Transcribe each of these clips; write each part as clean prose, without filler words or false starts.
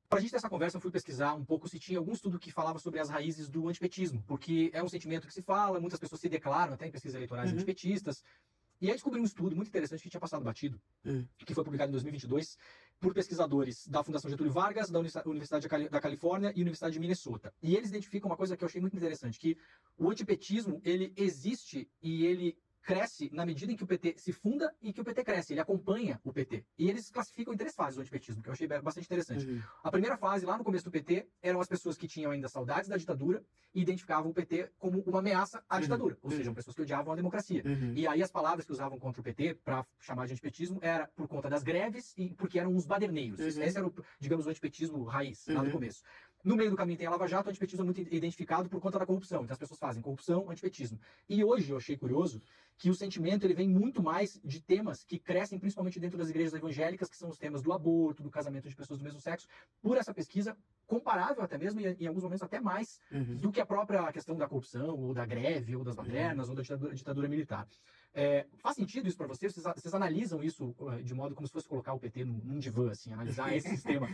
Para a gente ter essa conversa, eu fui pesquisar um pouco se tinha algum estudo que falava sobre as raízes do antipetismo, porque é um sentimento que se fala, muitas pessoas se declaram até em pesquisas eleitorais antipetistas. E aí descobri um estudo muito interessante que tinha passado batido, que foi publicado em 2022 por pesquisadores da Fundação Getúlio Vargas, da Universidade da Califórnia e Universidade de Minnesota. E eles identificam uma coisa que eu achei muito interessante, que o antipetismo, ele existe e ele cresce na medida em que o PT se funda e que o PT cresce, ele acompanha o PT. E eles classificam em 3 fases o antipetismo, que eu achei bastante interessante. A primeira fase, lá no começo do PT, eram as pessoas que tinham ainda saudades da ditadura e identificavam o PT como uma ameaça à ditadura, ou seja, pessoas que odiavam a democracia. E aí as palavras que usavam contra o PT para chamar de antipetismo era por conta das greves e porque eram os baderneiros. Esse era, digamos, o antipetismo raiz, lá no começo. No meio do caminho tem a Lava Jato, o antipetismo é muito identificado por conta da corrupção. Então as pessoas fazem corrupção, antipetismo. E hoje eu achei curioso que o sentimento ele vem muito mais de temas que crescem principalmente dentro das igrejas evangélicas, que são os temas do aborto, do casamento de pessoas do mesmo sexo, por essa pesquisa, comparável até mesmo, e em alguns momentos até mais, do que a própria questão da corrupção, ou da greve, ou das badernas, ou da ditadura militar. Faz sentido isso para vocês? Vocês analisam isso de modo como se fosse colocar o PT num divã, assim, analisar esse sistema,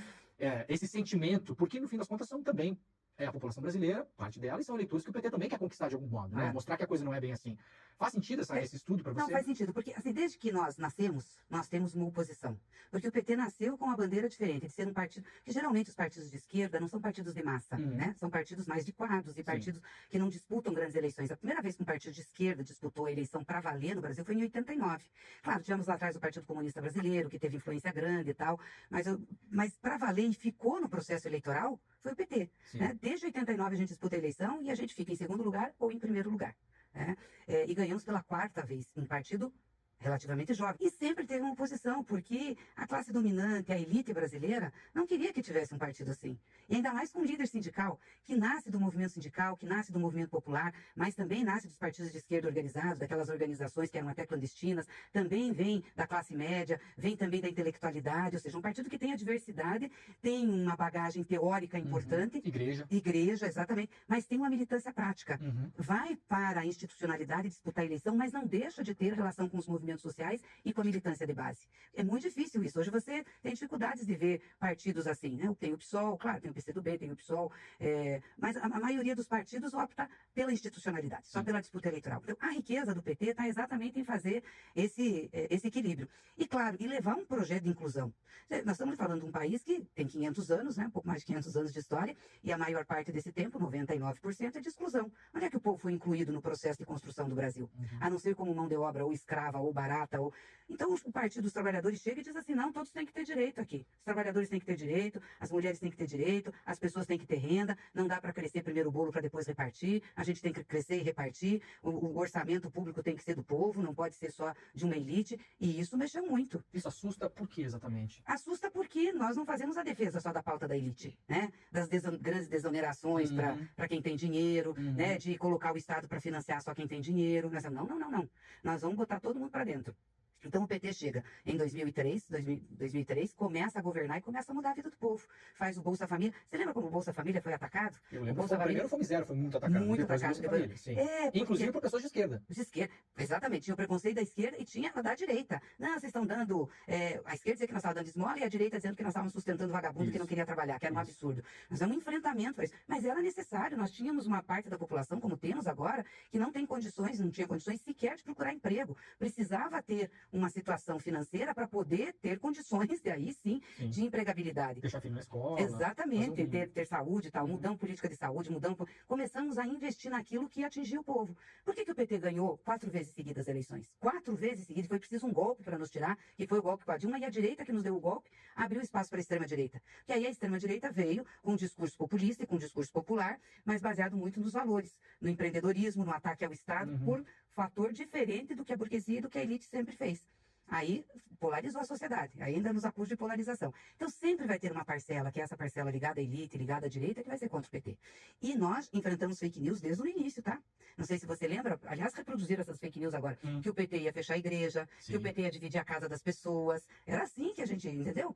esse sentimento, porque no fim das contas são também a população brasileira, parte dela, e são eleitores que o PT também quer conquistar de algum modo, né? Mostrar que a coisa não é bem assim. Faz sentido esse estudo para você? Não, faz sentido, porque assim, desde que nós nascemos, nós temos uma oposição. Porque o PT nasceu com uma bandeira diferente, de ser um partido, que geralmente os partidos de esquerda não são partidos de massa, né? São partidos mais de quadros e partidos que não disputam grandes eleições. A primeira vez que um partido de esquerda disputou a eleição para valer no Brasil foi em 89. Claro, tivemos lá atrás o Partido Comunista Brasileiro, que teve influência grande e tal, mas para valer e ficou no processo eleitoral, foi o PT. Né? Desde 89 a gente disputa a eleição e a gente fica em segundo lugar ou em primeiro lugar. Né? E ganhamos pela 4ª vez em partido relativamente jovem. E sempre teve uma oposição, porque a classe dominante, a elite brasileira, não queria que tivesse um partido assim. E ainda mais com um líder sindical, que nasce do movimento sindical, que nasce do movimento popular, mas também nasce dos partidos de esquerda organizados, daquelas organizações que eram até clandestinas, também vem da classe média, vem também da intelectualidade, ou seja, um partido que tem a diversidade, tem uma bagagem teórica importante. Igreja, exatamente, mas tem uma militância prática. Vai para a institucionalidade disputar a eleição, mas não deixa de ter relação com os movimentos sociais e com a militância de base. É muito difícil isso. Hoje você tem dificuldades de ver partidos assim, né? Tem o PSOL, claro, tem o PCdoB, tem o PSOL, mas a maioria dos partidos opta pela institucionalidade, só pela disputa eleitoral. Então, a riqueza do PT está exatamente em fazer esse equilíbrio. E, claro, e levar um projeto de inclusão. Nós estamos falando de um país que tem 500 anos, né? Um pouco mais de 500 anos de história, e a maior parte desse tempo, 99%, é de exclusão. Onde é que o povo foi incluído no processo de construção do Brasil? A não ser como mão de obra ou escrava ou barata. Então o Partido dos Trabalhadores chega e diz assim, não, todos têm que ter direito aqui. Os trabalhadores têm que ter direito, as mulheres têm que ter direito, as pessoas têm que ter renda, não dá para crescer primeiro o bolo para depois repartir, a gente tem que crescer e repartir, o orçamento público tem que ser do povo, não pode ser só de uma elite, e isso mexeu muito. Isso assusta por quê exatamente? Assusta porque nós não fazemos a defesa só da pauta da elite, né? Das grandes desonerações para quem tem dinheiro, né? De colocar o Estado para financiar só quem tem dinheiro. Não. Nós vamos botar todo mundo para dentro. Então o PT chega em 2003, começa a governar e começa a mudar a vida do povo. Faz o Bolsa Família. Você lembra como o Bolsa Família foi atacado? Eu lembro, primeiro foi miséria, foi muito atacado. Muito atacado. Inclusive por pessoas de esquerda. De esquerda, exatamente. Tinha o preconceito da esquerda e tinha da direita. Não, vocês estão dando... a esquerda dizia que nós estávamos dando esmola e a direita dizendo que nós estávamos sustentando vagabundo que não queria trabalhar, que era um absurdo. Nós é um enfrentamento a isso. Mas era necessário. Nós tínhamos uma parte da população, como temos agora, que não tinha condições sequer de procurar emprego. Precisava ter uma situação financeira para poder ter condições, daí sim, de empregabilidade. Deixar filho na escola. Exatamente, ter saúde e tal. Mudamos política de saúde, começamos a investir naquilo que atingia o povo. Por que o PT ganhou 4 vezes seguidas as eleições? 4 vezes seguidas, foi preciso um golpe para nos tirar, que foi o golpe com a Dilma, e a direita que nos deu o golpe abriu espaço para a extrema-direita. Que aí a extrema-direita veio com um discurso populista e com um discurso popular, mas baseado muito nos valores, no empreendedorismo, no ataque ao Estado, por fator diferente do que a burguesia e do que a elite sempre fez. Aí polarizou a sociedade, ainda nos acusa de polarização. Então sempre vai ter uma parcela, que é essa parcela ligada à elite, ligada à direita, que vai ser contra o PT. E nós enfrentamos fake news desde o início, tá? Não sei se você lembra, aliás, reproduziram essas fake news agora, que o PT ia fechar a igreja, que o PT ia dividir a casa das pessoas. Era assim que a gente, entendeu?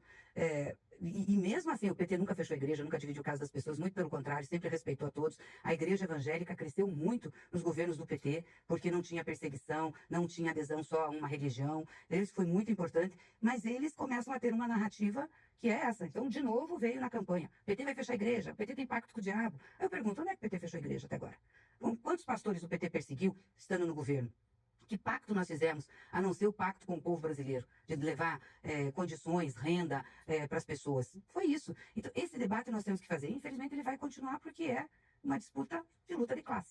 E mesmo assim, o PT nunca fechou a igreja, nunca dividiu casa das pessoas, muito pelo contrário, sempre respeitou a todos. A igreja evangélica cresceu muito nos governos do PT, porque não tinha perseguição, não tinha adesão só a uma religião. Isso foi muito importante, mas eles começam a ter uma narrativa que é essa. Então, de novo, veio na campanha. O PT vai fechar a igreja, o PT tem pacto com o diabo. Aí eu pergunto, onde é que o PT fechou a igreja até agora? Bom, quantos pastores o PT perseguiu estando no governo? Que pacto nós fizemos, a não ser o pacto com o povo brasileiro, de levar condições, renda para as pessoas? Foi isso. Então, esse debate nós temos que fazer. Infelizmente, ele vai continuar porque é uma disputa de luta de classe.